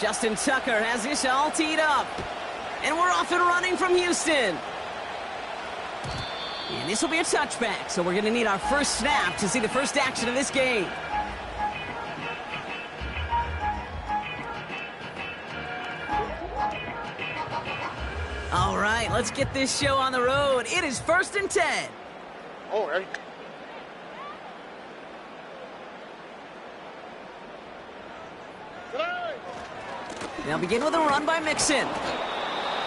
Justin Tucker has this all teed up. And we're off and running from Houston. And this will be a touchback, so we're going to need our first snap to see the first action of this game. All right, let's get this show on the road. It is 1st and 10. All right. They'll begin with a run by Mixon.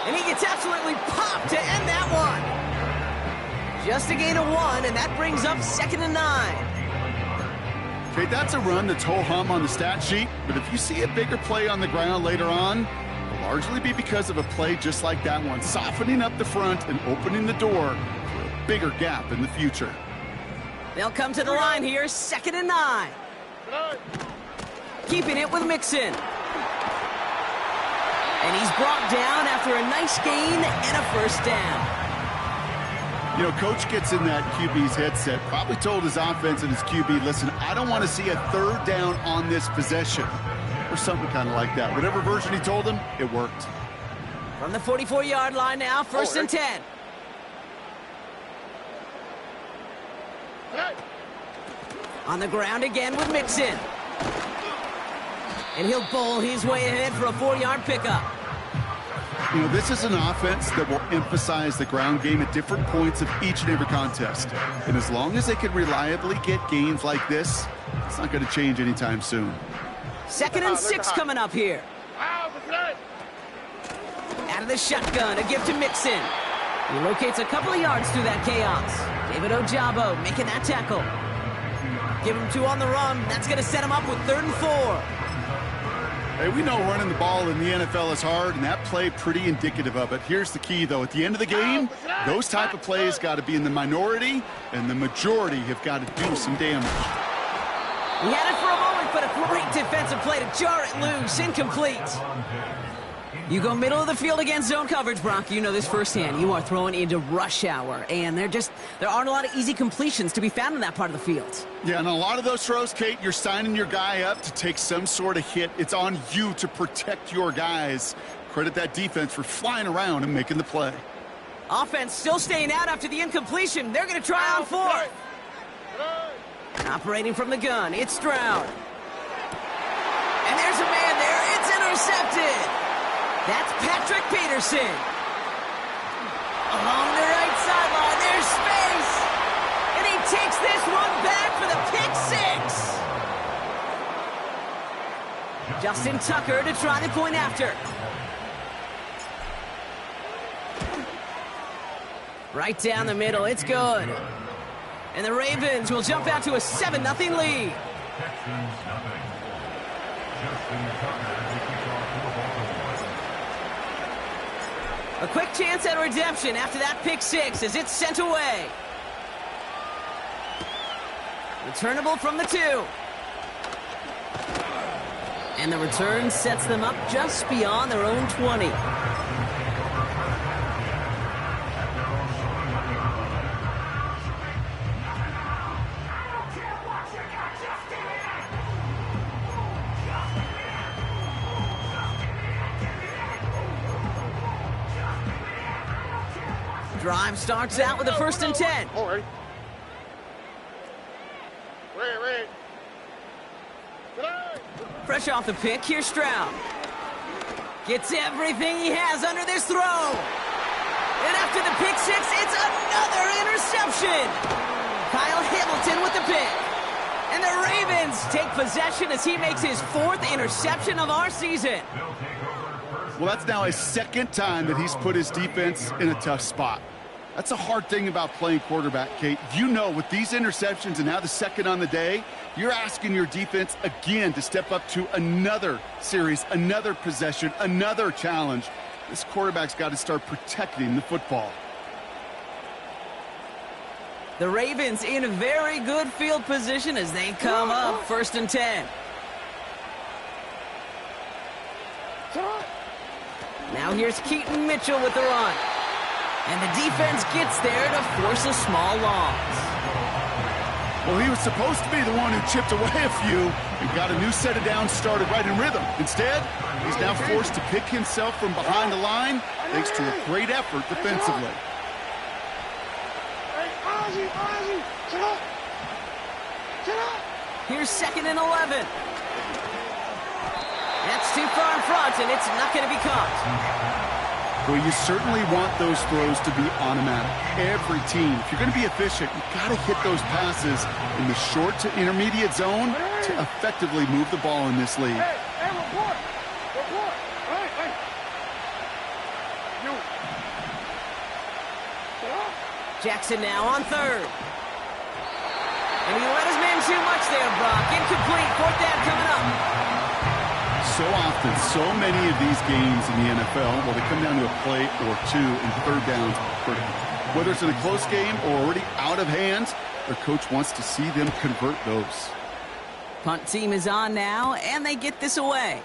And he gets absolutely popped to end that one. Just a gain of 1, and that brings up 2nd and 9. Okay, that's a run that's ho-hum on the stat sheet, but if you see a bigger play on the ground later on, it'll largely be because of a play just like that one, softening up the front and opening the door for a bigger gap in the future. They'll come to the line here, 2nd and 9. Keeping it with Mixon. And he's brought down after a nice gain and a first down. You know, coach gets in that QB's headset, probably told his offense and his QB, listen, I don't want to see a 3rd down on this possession, or something kind of like that. Whatever version he told him, it worked. From the 44-yard line now, 1st and 10. On the ground again with Mixon. And he'll bowl his way ahead for a 4-yard pickup. You know, this is an offense that will emphasize the ground game at different points of each and every contest. And as long as they can reliably get gains like this, it's not going to change anytime soon. 2nd and 6 coming up here. Out of the shotgun, a give to Mixon. He locates a couple of yards through that chaos. David Ojabo making that tackle. Give him 2 on the run. That's going to set him up with 3rd and 4. Hey, we know running the ball in the NFL is hard, and that play pretty indicative of it. Here's the key, though. At the end of the game, those type of plays got to be in the minority, and the majority have got to do some damage. He had it for a moment, but a great defensive play to jar it loose. Incomplete. You go middle of the field against zone coverage, Brock. You know this firsthand. You are throwing into rush hour, and there aren't a lot of easy completions to be found in that part of the field. Yeah, and a lot of those throws, Kate, you're signing your guy up to take some sort of hit. It's on you to protect your guys. Credit that defense for flying around and making the play. Offense still staying out after the incompletion. They're going to try on 4th. Operating from the gun, it's Stroud. And there's a man there. It's intercepted. That's Patrick Peterson. Along the right sideline, there's space. And he takes this one back for the pick 6. Justin Tucker to try the point after. Right down the middle, it's good. And the Ravens will jump out to a 7-0 lead. A quick chance at redemption after that pick 6 as it's sent away. Returnable from the 2. And the return sets them up just beyond their own 20. Drive starts out with a 1st and 10. All right. Fresh off the pick, here's Stroud. Gets everything he has under this throw. And after the pick 6, it's another interception. Kyle Hamilton with the pick. And the Ravens take possession as he makes his 4th interception of our season. Well, that's now his 2nd time that he's put his defense in a tough spot. That's a hard thing about playing quarterback, Kate. You know, with these interceptions and now the 2nd on the day, you're asking your defense again to step up to another series, another possession, another challenge. This quarterback's got to start protecting the football. The Ravens in a very good field position as they come up 1st and 10. Now here's Keaton Mitchell with the run. And the defense gets there to force a small loss. Well, he was supposed to be the one who chipped away a few and got a new set of downs started right in rhythm. Instead, he's now forced to pick himself from behind the line thanks to a great effort defensively. Here's 2nd and 11. That's too far in front, and it's not going to be caught. Well, you certainly want those throws to be automatic. Every team, if you're going to be efficient, you've got to hit those passes in the short to intermediate zone to effectively move the ball in this league. Jackson now on 3rd. And he let his man too much there, Brock. Incomplete. 4th down coming up. So often, so many of these games in the NFL, well, they come down to a play or two and 3rd downs. Whether it's in a close game or already out of hand, their coach wants to see them convert those. Punt team is on now, and they get this away.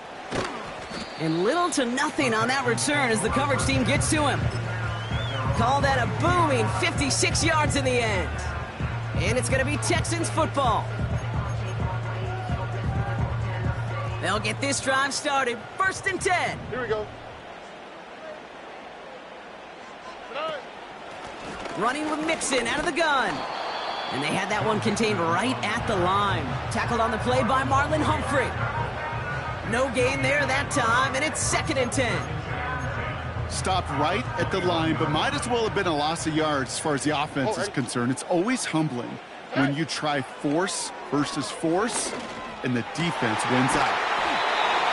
And little to nothing on that return as the coverage team gets to him. Call that a booming 56 yards in the end. And it's going to be Texans football. They'll get this drive started. 1st and 10. Here we go. Running with Mixon out of the gun. And they had that one contained right at the line. Tackled on the play by Marlon Humphrey. No gain there that time, and it's 2nd and 10. Stopped right at the line, but might as well have been a loss of yards as far as the offense is concerned. It's always humbling when you try force versus force, and the defense wins out.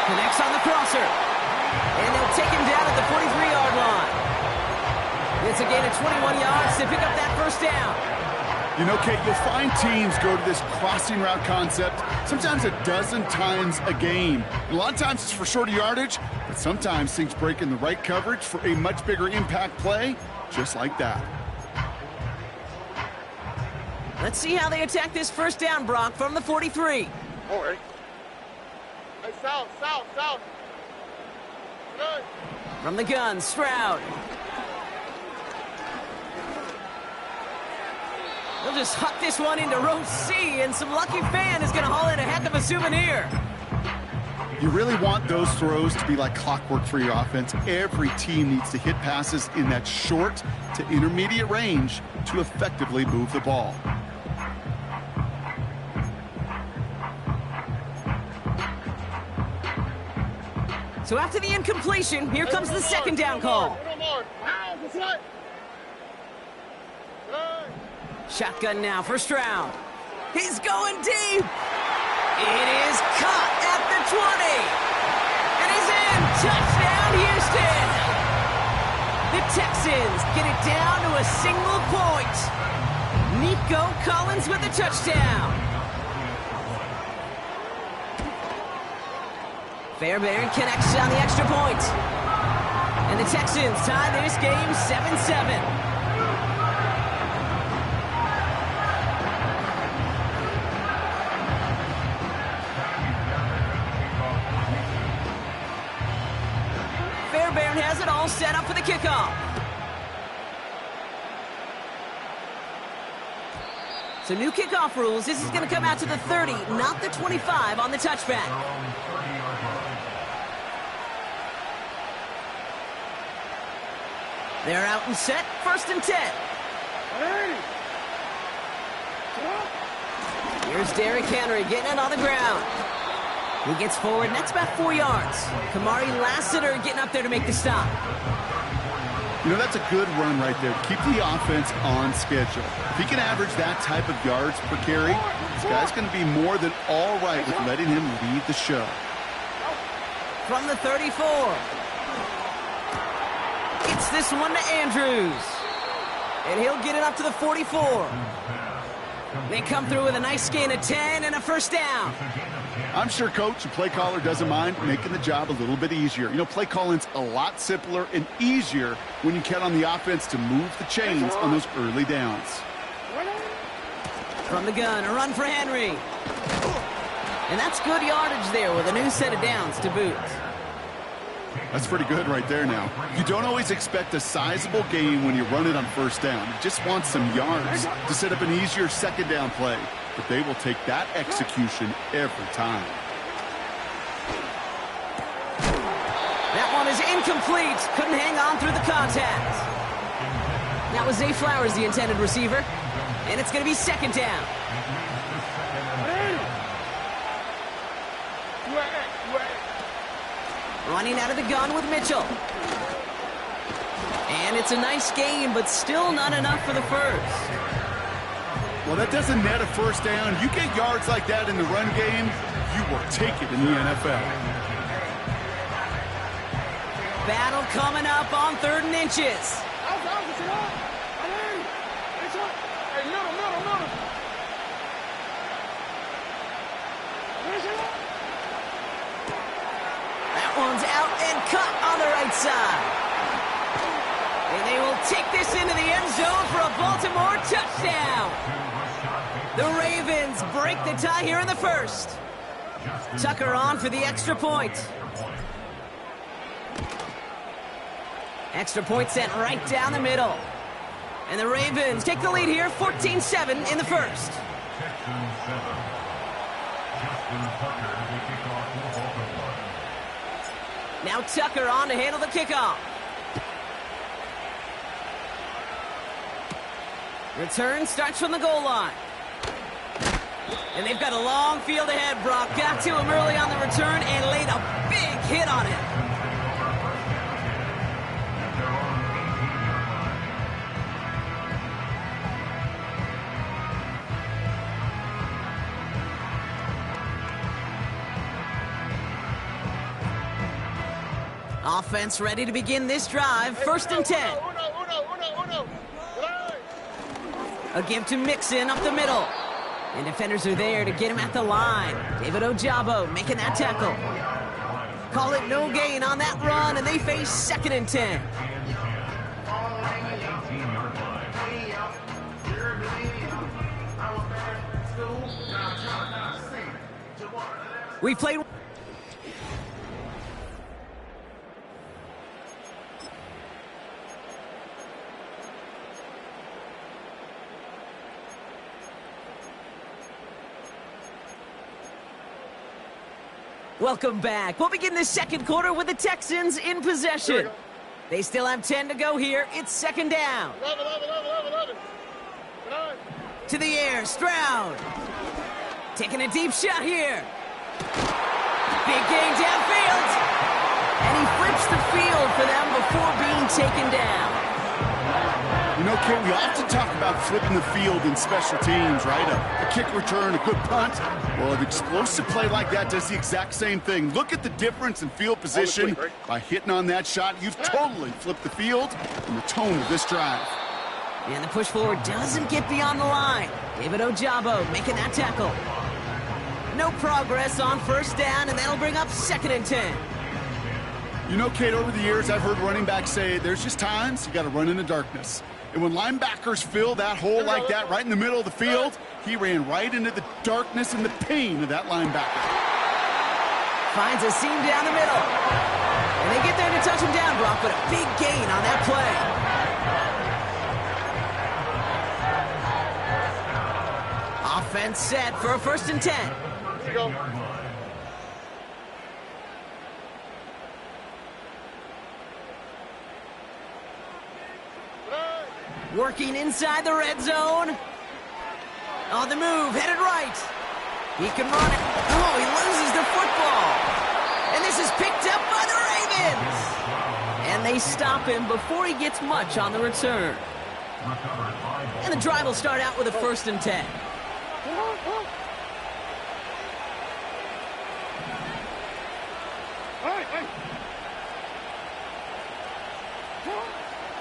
Connects on the crosser. And they'll take him down at the 43-yard line. It's a gain of 21 yards to pick up that 1st down. You know, Kate, you'll find teams go to this crossing route concept sometimes a dozen times a game. A lot of times it's for shorter yardage, but sometimes things break in the right coverage for a much bigger impact play, just like that. Let's see how they attack this 1st down, Brock, from the 43. All right. Hey, south. Good. From the gun, Stroud. They'll just huck this one into row C, and some lucky fan is going to haul in a heck of a souvenir. You really want those throws to be like clockwork for your offense. Every team needs to hit passes in that short to intermediate range to effectively move the ball. So after the incompletion, here comes the 2nd down call. Shotgun now for Stroud. He's going deep. It is caught at the 20. And he's in. Touchdown, Houston. The Texans get it down to a single point. Nico Collins with a touchdown. Fairbairn connects on the extra point. And the Texans tie this game 7-7. Fairbairn has it all set up for the kickoff. So new kickoff rules. This is going to come out to the 30, not the 25 on the touchback. They're out and set. 1st and 10. Here's Derrick Henry getting it on the ground. He gets forward, and that's about 4 yards. Kamari Lassiter getting up there to make the stop. You know, that's a good run right there. Keep the offense on schedule. If he can average that type of yards per carry, this guy's going to be more than all right with letting him lead the show. From the 34. Gets this one to Andrews. And he'll get it up to the 44. They come through with a nice gain of 10 and a 1st down. I'm sure coach and play caller doesn't mind making the job a little bit easier. You know, play calling's a lot simpler and easier when you count on the offense to move the chains on those early downs. From the gun, a run for Henry. And that's good yardage there with a new set of downs to boot. That's pretty good right there now. You don't always expect a sizable gain when you run it on first down. You just want some yards to set up an easier second down play. But they will take that execution every time. That one is incomplete. Couldn't hang on through the contact. That was Zay Flowers, the intended receiver. And it's going to be second down. Running out of the gun with Mitchell. And it's a nice game, but still not enough for the first. Well, that doesn't net a first down. You get yards like that in the run game, you will take it in the NFL. Battle coming up on 3rd and inches. That one's out and cut on the right side. And they will take this into the end zone for a Baltimore touchdown. The Ravens break the tie here in the first. Tucker on for the extra point. Extra point sent right down the middle. And the Ravens take the lead here, 14-7 in the first. Now Tucker on to handle the kickoff. Return starts from the goal line. And they've got a long field ahead, Brock. Got to him early on the return and laid a big hit on him. Offense ready to begin this drive. 1st and 10. A give to Mixon up the middle. And defenders are there to get him at the line. David Ojabo making that tackle. Call it no gain on that run, and they face 2nd and 10. We played... Welcome back. We'll begin the second quarter with the Texans in possession. They still have 10 to go here. It's 2nd down. To the air, Stroud. Taking a deep shot here. Big gain downfield. And he flips the field for them before being taken down. You know, Kate, we often talk about flipping the field in special teams, right? A kick return, a good punt. Well, an explosive play like that does the exact same thing. Look at the difference in field position. By hitting on that shot, you've totally flipped the field and the tone of this drive. And the push forward doesn't get beyond the line. David Ojabo making that tackle. No progress on 1st down, and that'll bring up 2nd and 10. You know, Kate, over the years, I've heard running backs say there's just times you got to run in the darkness. And when linebackers fill that hole like that right in the middle of the field, he ran right into the darkness and the pain of that linebacker. Finds a seam down the middle. And they get there to touch him down, Brock, but a big gain on that play. Offense set for a 1st and 10. Let's go. Working inside the red zone. On the move, headed right. He can run it. Oh, he loses the football. And this is picked up by the Ravens. And they stop him before he gets much on the return. And the drive will start out with a 1st and 10.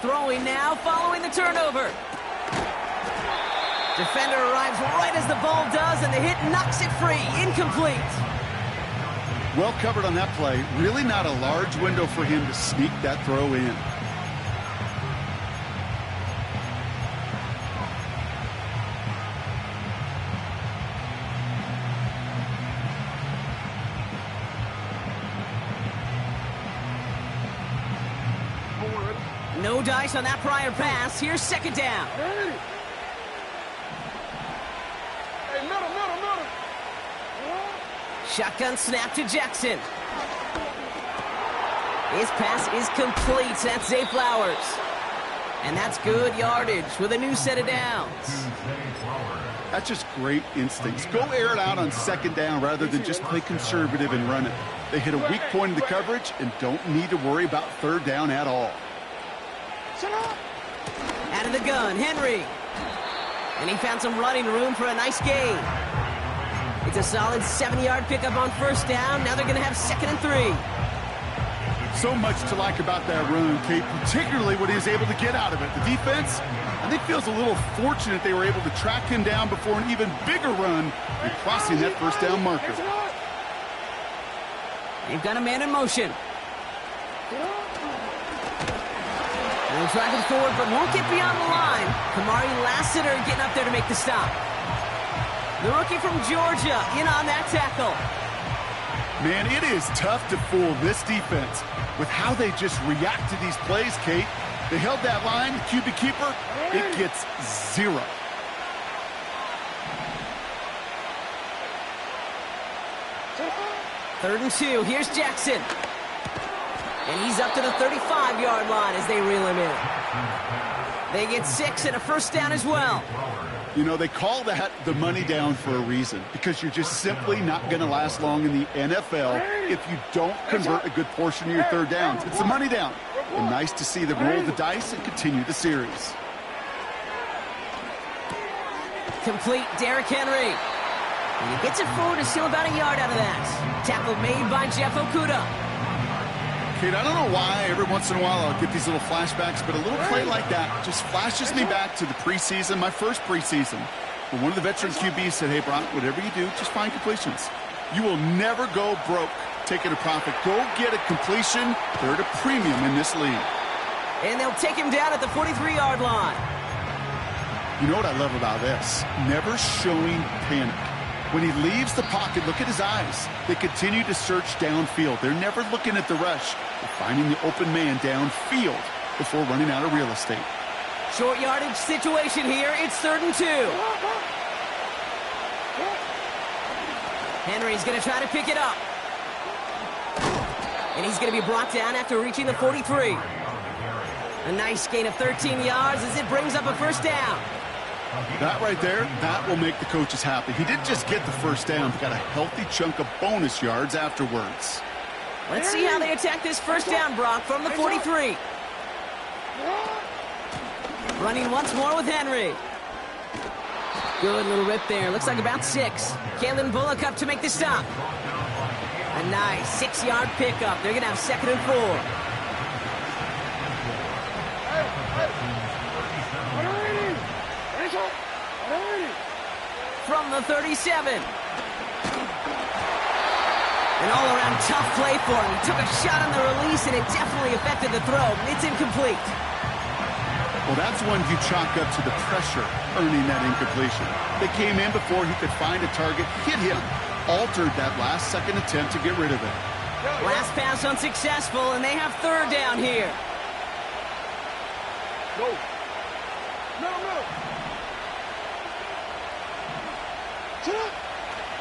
Throwing now, following the turnover. Defender arrives right as the ball does, and the hit knocks it free. Incomplete. Well covered on that play. Really not a large window for him to sneak that throw in. dice on that prior pass. Here's second down. Hey, middle. Shotgun snap to Jackson. His pass is complete. That's Zay Flowers. And that's good yardage with a new set of downs. That's just great instincts. Go air it out on second down rather than just play conservative and run it. They hit a weak point in the coverage and don't need to worry about third down at all. Out of the gun, Henry. And he found some running room for a nice gain. It's a solid 70-yard pickup on first down. Now they're going to have 2nd and 3. So much to like about that run, Kate, particularly what he was able to get out of it. The defense, I think, feels a little fortunate they were able to track him down before an even bigger run and crossing that first down marker. They've got a man in motion. They'll drive it forward, but won't get beyond the line. Kamari Lassiter getting up there to make the stop. The rookie from Georgia in on that tackle. Man, it is tough to fool this defense with how they just react to these plays, Kate. They held that line, the QB keeper, it gets 0. Third and 2, here's Jackson. And he's up to the 35-yard line as they reel him in. They get 6 and a first down as well. You know, they call that the money down for a reason, because you're just simply not going to last long in the NFL if you don't convert a good portion of your third downs. It's the money down. And nice to see them roll the dice and continue the series. Complete, Derrick Henry. And he gets it forward to steal about a yard out of that. Tackle made by Jeff Okuda. Kate, I don't know why every once in a while I'll get these little flashbacks, but a little play like that just flashes me back to the preseason, my first preseason, where one of the veteran QBs said, hey, Brock, whatever you do, just find completions. You will never go broke taking a profit. Go get a completion. They're at a premium in this league. And they'll take him down at the 43-yard line. You know what I love about this? Never showing panic. When he leaves the pocket, look at his eyes. They continue to search downfield. They're never looking at the rush. They're finding the open man downfield before running out of real estate. Short yardage situation here. It's 3rd and 2. Henry's going to try to pick it up. And he's going to be brought down after reaching the 43. A nice gain of 13 yards as it brings up a first down. That right there, that will make the coaches happy. He didn't just get the first down, but got a healthy chunk of bonus yards afterwards. Let's see how they attack this first down, Brock, from the 43. Running once more with Henry. Good little rip there. Looks like about 6. Kalen Bullock up to make the stop. A nice 6-yard pickup. They're going to have 2nd and 4. From the 37. An all-around tough play for him. He took a shot on the release, and it definitely affected the throw. It's incomplete. Well, that's one you chalk up to the pressure earning that incompletion. They came in before he could find a target, hit him, altered that last-second attempt to get rid of it. Last pass unsuccessful, and they have 3rd down here. No.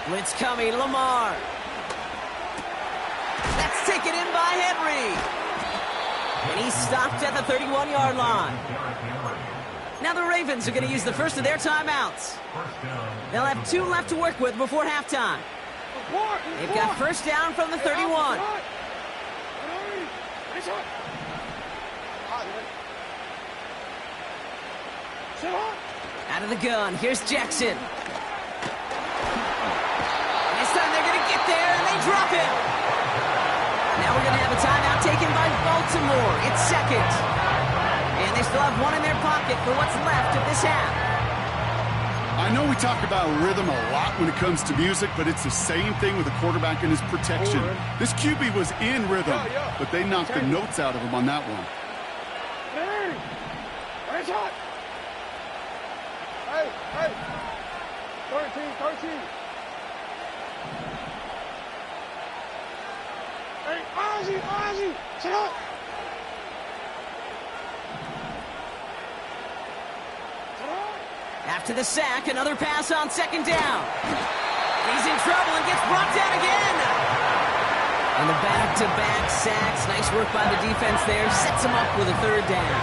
Blitz coming, Lamar. That's taken in by Henry. And he's stopped at the 31-yard line. Now the Ravens are going to use the first of their timeouts. They'll have 2 left to work with before halftime. They've got first down from the 31. Out of the gun, here's Jackson. This time they're going to get there, and they drop him. Now we're going to have a timeout taken by Baltimore. It's 2nd. And they still have 1 in their pocket for what's left of this half. I know we talk about rhythm a lot when it comes to music, but it's the same thing with a quarterback and his protection. This QB was in rhythm, but they knocked the notes out of him on that one. Hey, 13. Hey, Ozzy, sit up. After the sack, another pass on second down. He's in trouble and gets brought down again. And the back-to-back sacks. Nice work by the defense there. Sets him up with a third down.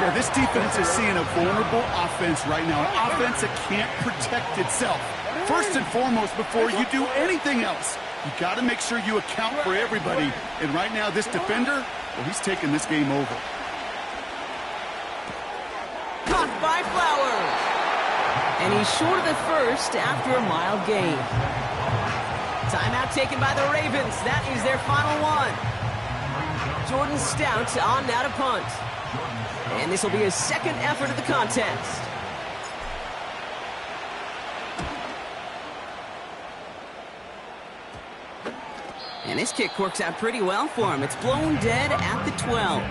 Yeah, this defense is seeing a vulnerable offense right now. An offense that can't protect itself. First and foremost, before you do anything else, you got to make sure you account for everybody. And right now, this defender, well, he's taking this game over. Caught by Flowers. And he's short of the first after a mild gain. Timeout taken by the Ravens. That is their final one. Jordan Stout on now to punt. And this will be his second effort of the contest. And this kick works out pretty well for him. It's blown dead at the 12.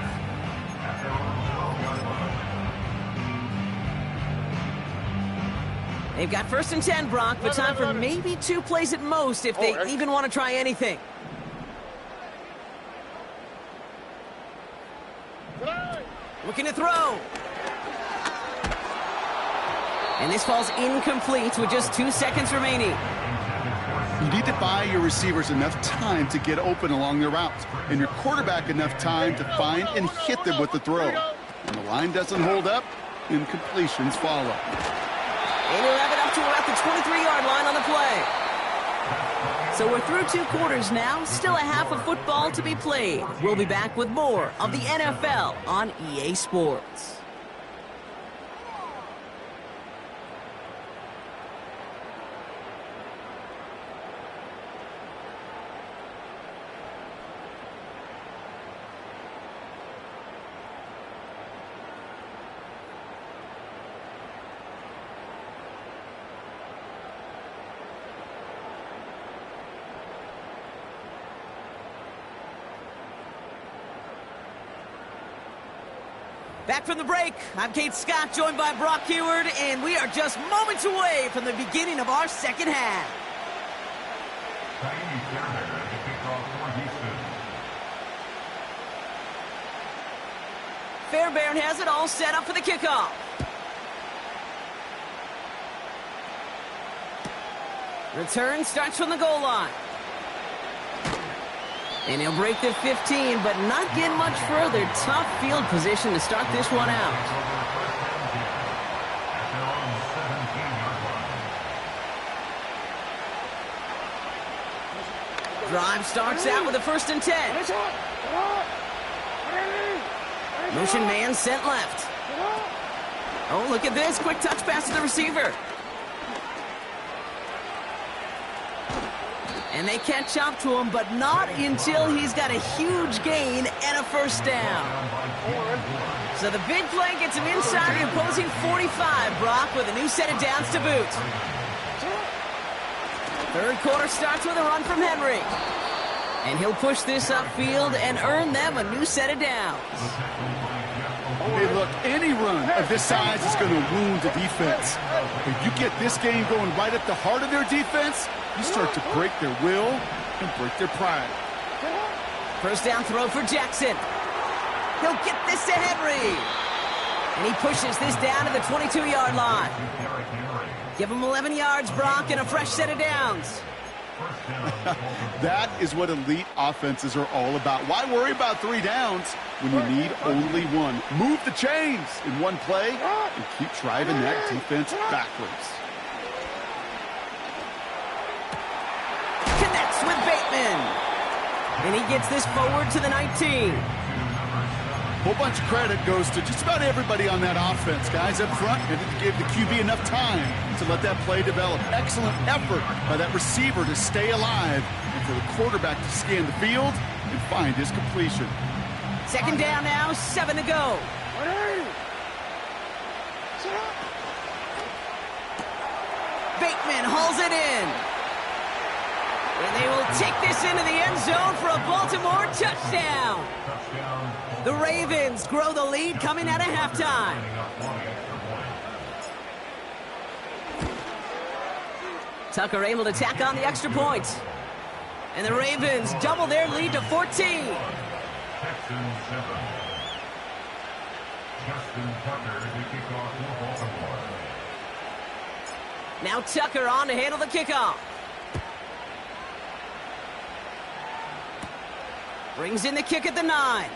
They've got 1st and 10, Brock, but time for maybe 2 plays at most if they even want to try anything. Looking to throw. And this falls incomplete with just 2 seconds remaining. You need to buy your receivers enough time to get open along their routes, and your quarterback enough time to find and hit them with the throw. When the line doesn't hold up, incompletions follow. And he'll have it up to about the 23-yard line on the play. So we're through 2 quarters now, still a half of football to be played. We'll be back with more of the NFL on EA Sports. Back from the break, I'm Kate Scott, joined by Brock Heward, and we are just moments away from the beginning of our second half. Fairbairn has it all set up for the kickoff. Return starts from the goal line. And he'll break the 15, but not get much further. Tough field position to start this one out. Drive starts out with a 1st and 10. Motion man sent left. Oh, look at this. Quick touch pass to the receiver. And they catch up to him, but not until he's got a huge gain and a 1st down. So the big play gets him inside the opposing 45, Brock, with a new set of downs to boot. 3rd quarter starts with a run from Henry. And he'll push this upfield and earn them a new set of downs. Hey, look, any run of this size is going to wound the defense. If you get this game going right at the heart of their defense, you start to break their will and break their pride. 1st down throw for Jackson. He'll get this to Henry. And he pushes this down to the 22-yard line. Give him 11 yards, Brock, and a fresh set of downs. That is what elite offenses are all about. Why worry about 3 downs when you need only 1? Move the chains in one play and keep driving that defense backwards. Connects with Bateman. And he gets this forward to the 19. Whole bunch of credit goes to just about everybody on that offense. Guys up front had to give the QB enough time to let that play develop. Excellent effort by that receiver to stay alive and for the quarterback to scan the field and find his completion. 2nd down now, 7 to go. Bateman hauls it in. And they will take this into the end zone for a Baltimore touchdown. The Ravens grow the lead coming out of halftime. Tucker able to tack on the extra point. And the Ravens double their lead to 14. Now Tucker on to handle the kickoff. Brings in the kick at the 9.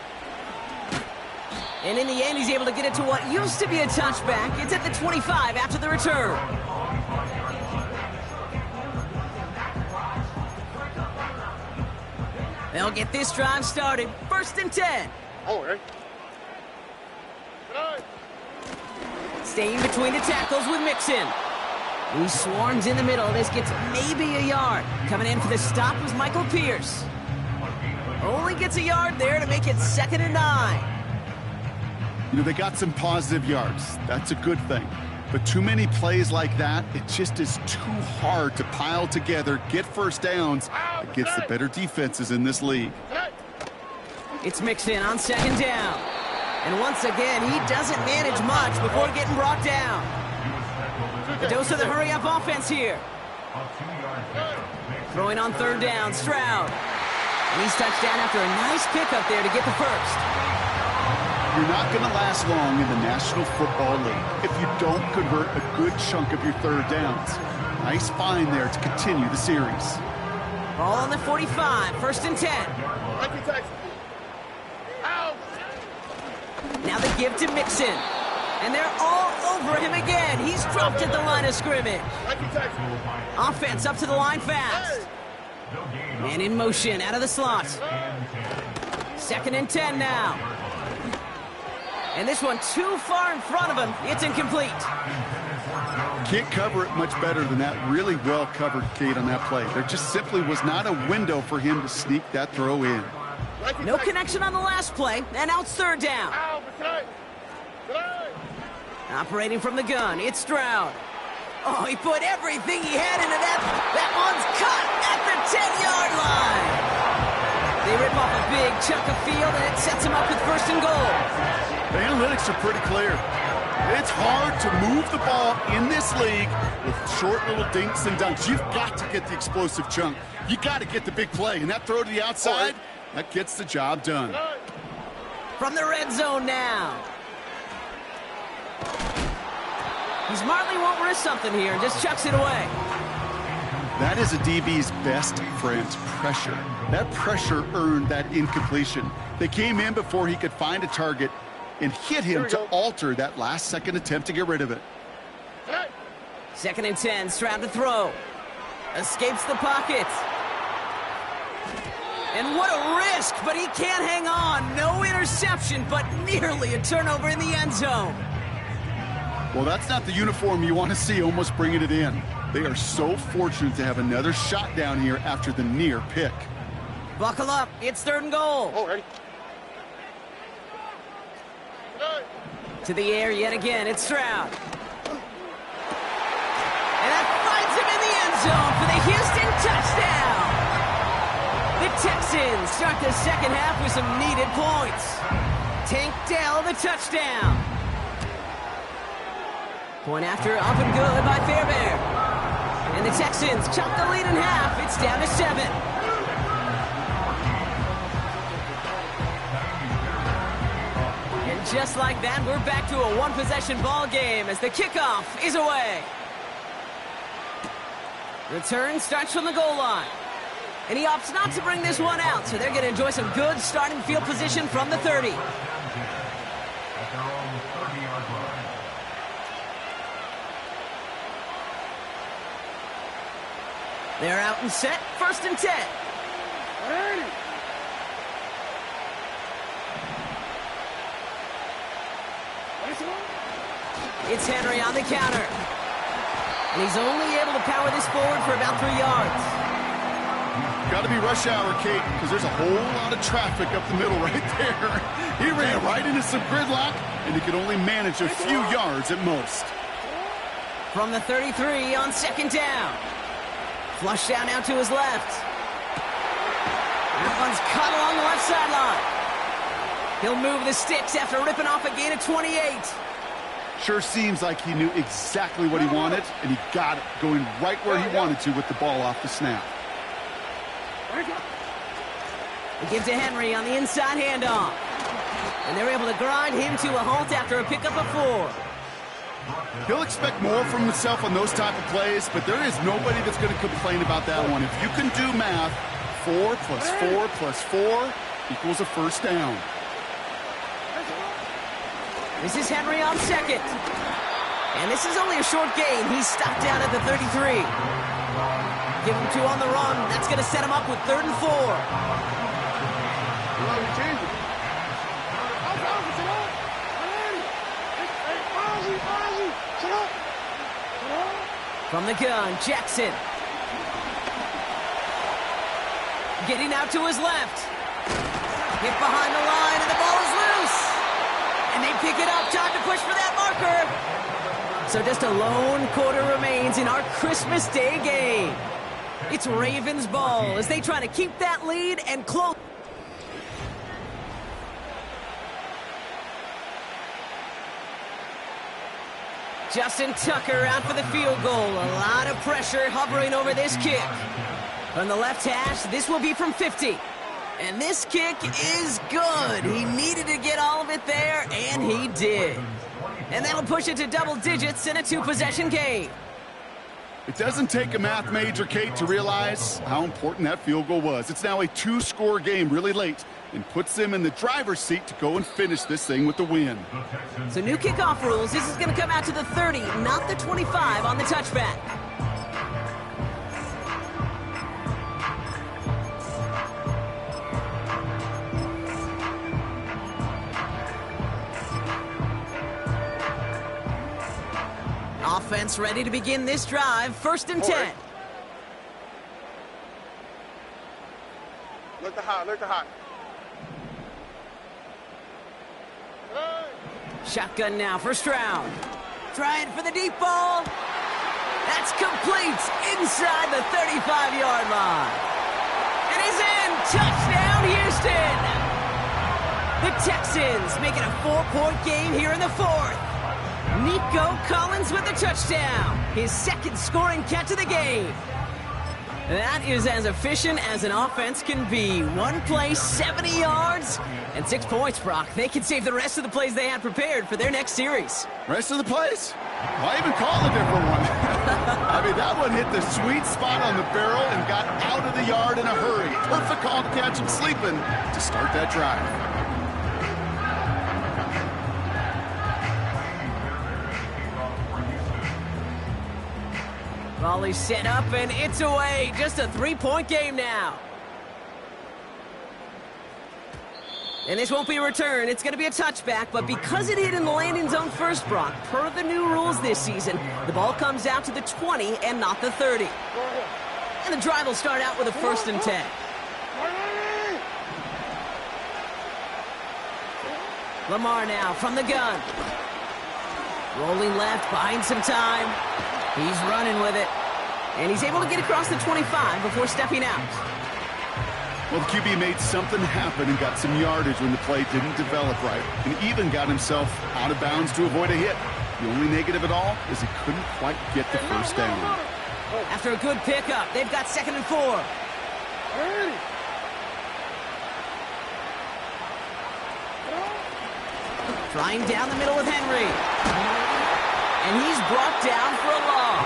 And in the end, he's able to get it to what used to be a touchback. It's at the 25 after the return. They'll get this drive started. 1st and 10. Oh, hey. Staying between the tackles with Mixon. He swarms in the middle. This gets maybe a yard. Coming in for the stop was Michael Pierce. Only gets a yard there to make it 2nd and 9. You know, they got some positive yards. That's a good thing. But too many plays like that, it just is too hard to pile together, get first downs against the better defenses in this league. It's Mixon on 2nd down. And once again, he doesn't manage much before getting brought down. A dose of the hurry-up offense here. Throwing on 3rd down, Stroud. And he's touched down after a nice pickup there to get the first. You're not going to last long in the National Football League if you don't convert a good chunk of your 3rd downs. Nice find there to continue the series. Ball on the 45, 1st and 10. Now they give to Mixon. And they're all over him again. He's dropped at the line of scrimmage. Offense up to the line fast. Man in motion out of the slot. 2nd and 10 now. And this one too far in front of him. It's incomplete. Can't cover it much better than that really well covered, Kate, on that play. There just simply was not a window for him to sneak that throw in. No connection on the last play, and now it's 3rd down. Operating from the gun, it's Stroud. Oh, he put everything he had into that. That one's cut at the 10-yard line. They rip off a big chunk of field, and it sets him up with 1st and goal. The analytics are pretty clear. It's hard to move the ball in this league with short little dinks and dunks. You've got to get the explosive chunk. You got to get the big play, and that throw to the outside, that gets the job done. From the red zone now. He smartly won't risk something here and just chucks it away. That is a DB's best friend, pressure. That pressure earned that incompletion. They came in before he could find a target and hit him to alter that last-second attempt to get rid of it. 2nd and 10, Stroud to throw. Escapes the pocket. And what a risk, but he can't hang on. No interception, but nearly a turnover in the end zone. Well, that's not the uniform you want to see almost bringing it in. They are so fortunate to have another shot down here after the near pick. Buckle up. It's 3rd and goal. Oh, ready. To the air yet again. It's Stroud. And that finds him in the end zone for the Houston touchdown. The Texans start the 2nd half with some needed points. Tank Dell the touchdown. Point after up and good by Fairbairn. And the Texans chop the lead in half. It's down to 7. And just like that, we're back to a one-possession ball game as the kickoff is away. Return starts from the goal line. And he opts not to bring this one out, so they're going to enjoy some good starting field position from the 30. They're out and set, 1st and 10. It's Henry on the counter. And he's only able to power this forward for about 3 yards. Got to be rush hour, Kate, because there's a whole lot of traffic up the middle right there. He ran right into some gridlock, and he could only manage a few yards at most. From the 33 on 2nd down. Flushed down now to his left. That one's caught along the left sideline. He'll move the sticks after ripping off a gain of 28. Sure seems like he knew exactly what he wanted, and he got it, going right where he wanted to with the ball off the snap. They give to Henry on the inside handoff. And they're able to grind him to a halt after a pickup of 4. He'll expect more from himself on those type of plays, but there is nobody that's going to complain about that one. If you can do math, 4 plus 4 plus 4 equals a first down. This is Henry on second. And this is only a short gain. He's stopped down at the 33. Give him 2 on the run. That's going to set him up with 3rd and 4. From the gun, Jackson. Getting out to his left. Hit behind the line, and the ball is loose. And they pick it up. Time to push for that marker. So just a lone quarter remains in our Christmas Day game. It's Ravens ball as they try to keep that lead and close. Justin Tucker out for the field goal. A lot of pressure hovering over this kick. From the left hash, this will be from 50. And this kick is good. He needed to get all of it there, and he did. And that'll push it to double digits in a 2-possession game. It doesn't take a math major, Kate, to realize how important that field goal was. It's now a 2-score game really late and puts them in the driver's seat to go and finish this thing with the win. So new kickoff rules. This is going to come out to the 30, not the 25 on the touchback. Offense ready to begin this drive. 1st and 10. Look the hot, look the hot. Shotgun now, 1st round. Trying for the deep ball. That's complete inside the 35-yard line. It is in. Touchdown, Houston. The Texans make it a 4-point game here in the 4th. Nico Collins with the touchdown. His 2nd scoring catch of the game. That is as efficient as an offense can be. 1 play, 70 yards, and 6 points, Brock. They can save the rest of the plays they had prepared for their next series. Rest of the plays? Why even call a different one? I mean, that one hit the sweet spot on the barrel and got out of the yard in a hurry. Perfect call to catch him sleeping to start that drive. Volley set up, and it's away. Just a 3-point game now. And this won't be a return. It's going to be a touchback, but because it hit in the landing zone first, Brock, per the new rules this season, the ball comes out to the 20 and not the 30. And the drive will start out with a 1st and 10. Lamar now from the gun. Rolling left, buying some time. He's running with it. And he's able to get across the 25 before stepping out. Well, the QB made something happen and got some yardage when the play didn't develop right, and even got himself out of bounds to avoid a hit. The only negative at all is he couldn't quite get the first down. After a good pickup, they've got 2nd and 4. Trying down the middle with Henry. And he's brought down for a loss.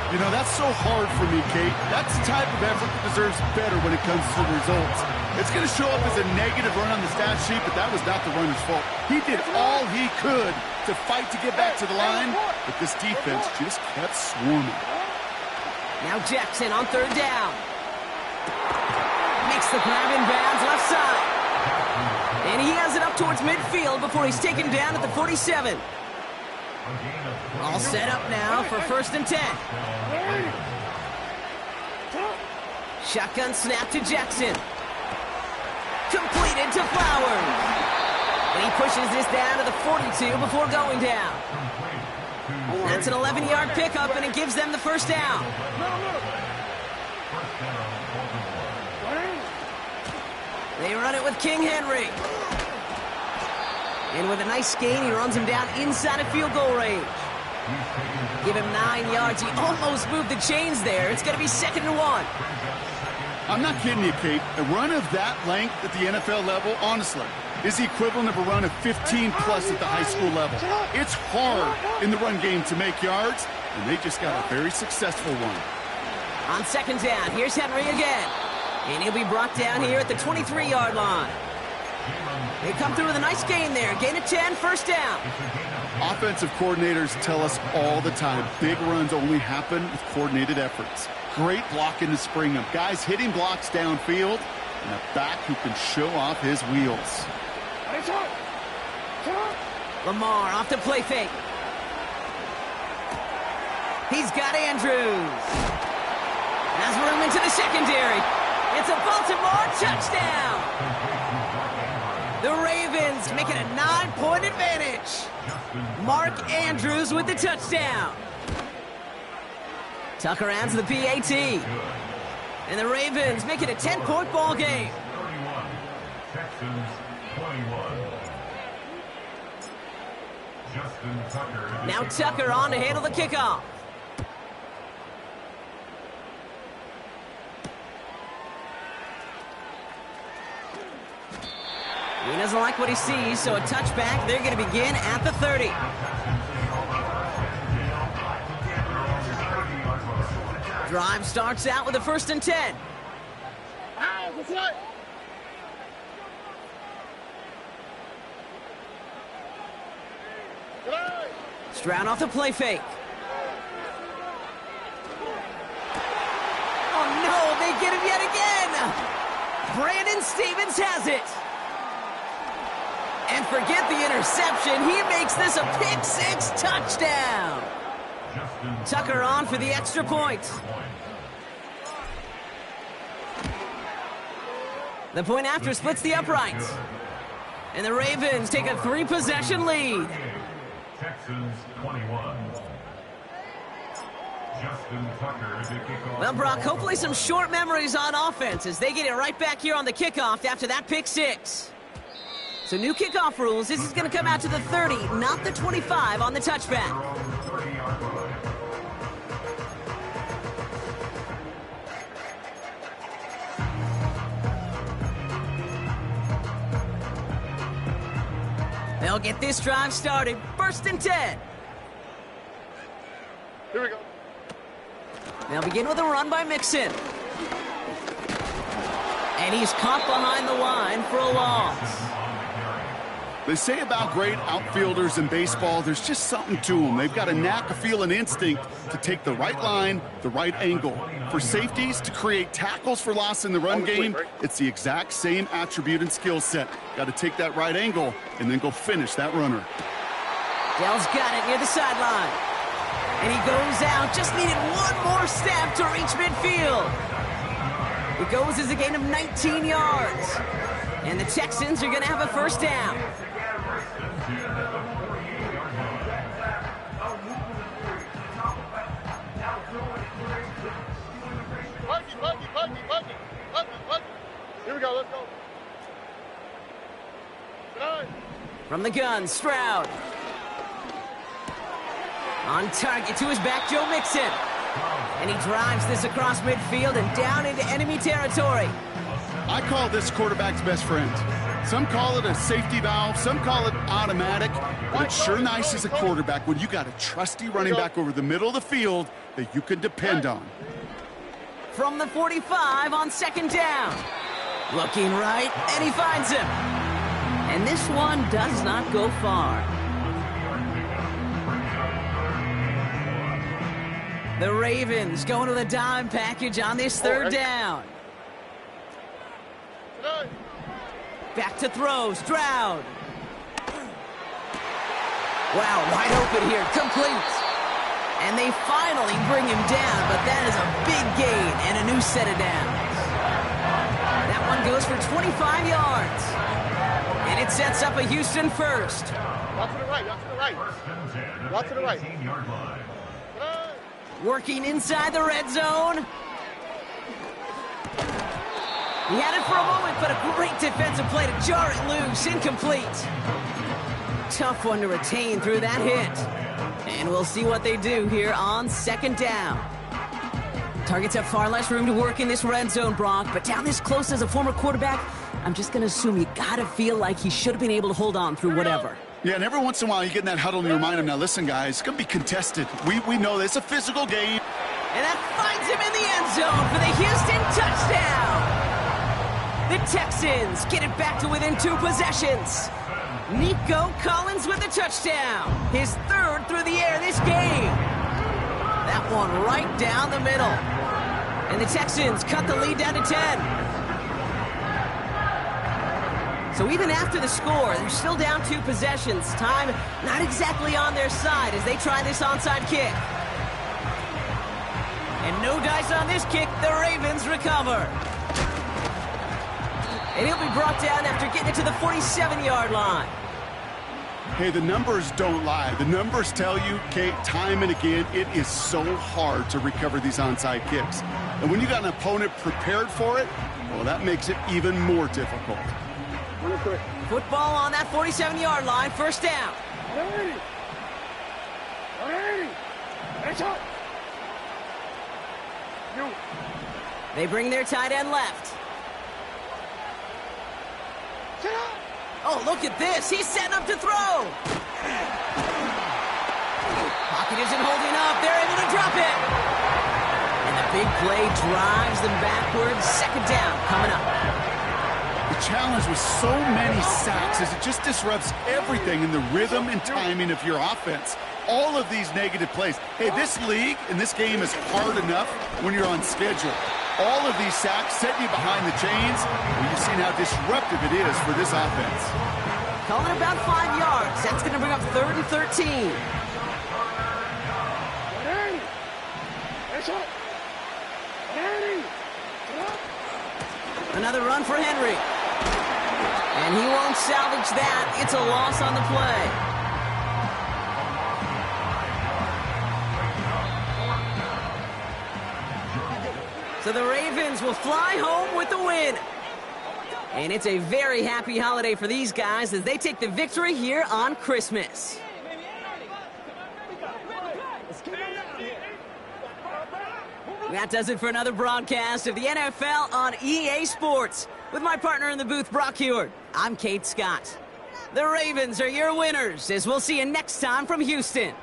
You know, that's so hard for me, Kate. That's the type of effort that deserves better when it comes to the results. It's going to show up as a negative run on the stat sheet, but that was not the runner's fault. He did all he could to fight to get back to the line, but this defense just kept swarming. Now Jackson on 3rd down. Makes the grab in bounds left side. And he has it up towards midfield before he's taken down at the 47. All set up now for 1st and 10. Shotgun snap to Jackson. Completed to Flowers. And he pushes this down to the 42 before going down. That's an 11-yard pickup, and it gives them the 1st down. They run it with King Henry. And with a nice gain, he runs him down inside of field goal range. Give him 9 yards. He almost moved the chains there. It's going to be 2nd and 1. I'm not kidding you, Kate. A run of that length at the NFL level, honestly, is the equivalent of a run of 15-plus at the high school level. It's hard in the run game to make yards, and they just got a very successful one. On second down, here's Henry again. And he'll be brought down here at the 23-yard line. They come through with a nice gain there. Gain of 10, first down. Offensive coordinators tell us all the time, big runs only happen with coordinated efforts. Great blocking to spring them. Guys hitting blocks downfield, and a back who can show off his wheels. Lamar off the play fake. He's got Andrews. Has room into the secondary. It's a Baltimore touchdown. The Ravens make it a 9-point advantage. Mark Andrews with the touchdown. Tucker adds the PAT. And the Ravens make it a 10-point ball game. Now Tucker on to handle the kickoff. He doesn't like what he sees, so a touchback. They're going to begin at the 30. Drive starts out with a 1st and 10. Stroud off the play fake. Oh no, they get him yet again. Brandon Stevens has it. And forget the interception. He makes this a pick-6 touchdown. Tucker on for the extra point. The point after splits the uprights. And the Ravens take a 3-possession lead. Texans 21. Well, Brock, hopefully some short memories on offense as they get it right back here on the kickoff after that pick-6. So new kickoff rules. This is going to come out to the 30, not the 25 on the touchback. They'll get this drive started. 1st and 10. Here we go. They'll begin with a run by Mixon. And he's caught behind the line for a loss. They say about great outfielders in baseball, there's just something to them. They've got a knack, a feel, and instinct to take the right line, the right angle. For safeties, to create tackles for loss in the run game, it's the exact same attribute and skill set. Got to take that right angle and then go finish that runner. Dell's got it near the sideline. And he goes out, just needed one more step to reach midfield. It goes as a gain of 19 yards. And the Texans are going to have a 1st down. Here we go, let's go. From the gun, Stroud. On target to his back, Joe Mixon. And he drives this across midfield and down into enemy territory. I call this quarterback's best friend. Some call it a safety valve, some call it automatic, but it's sure nice as a quarterback when you got a trusty running back over the middle of the field that you can depend on. From the 45 on 2nd down. Looking right, and he finds him. And this one does not go far. The Ravens going with a dime package on this 3rd down. Back to throw, Stroud. Wow, wide open here, complete. And they finally bring him down, but that is a big gain and a new set of downs. That one goes for 25 yards. And it sets up a Houston 1st. Watch to the right, watch to the right. Watch to the right. Working inside the red zone. He had it for a moment, but a great defensive play to jar it loose. Incomplete. Tough one to retain through that hit. And we'll see what they do here on 2nd down. Targets have far less room to work in this red zone, Brock, but down this close as a former quarterback, I'm just going to assume you got to feel like he should have been able to hold on through whatever. Yeah, and every once in a while you get in that huddle and you remind him, now listen, guys, it's going to be contested. We know this. It's a physical game. And that finds him in the end zone for the Houston touchdown. The Texans get it back to within 2 possessions. Nico Collins with the touchdown. His 3rd through the air this game. That one right down the middle. And the Texans cut the lead down to 10. So even after the score, they're still down 2 possessions. Time not exactly on their side as they try this onside kick. And no dice on this kick. The Ravens recover. And he'll be brought down after getting it to the 47-yard line. Hey, the numbers don't lie. The numbers tell you, Kate, time and again, it is so hard to recover these onside kicks. And when you got an opponent prepared for it, well, that makes it even more difficult. Football on that 47-yard line, first down. They bring their tight end left. Oh, look at this. He's setting up to throw. Pocket isn't holding up. They're able to drop it. And the big play drives them backwards. Second down coming up. The challenge with so many sacks is it just disrupts everything in the rhythm and timing of your offense. All of these negative plays. Hey, this league and this game is hard enough when you're on schedule. All of these sacks set you behind the chains. Well, you've seen how disruptive it is for this offense. Calling about 5 yards. That's going to bring up 3rd and 13. Another run for Henry. And he won't salvage that. It's a loss on the play. So the Ravens will fly home with the win. And it's a very happy holiday for these guys as they take the victory here on Christmas. That does it for another broadcast of the NFL on EA Sports. With my partner in the booth, Brock Heward, I'm Kate Scott. The Ravens are your winners as we'll see you next time from Houston.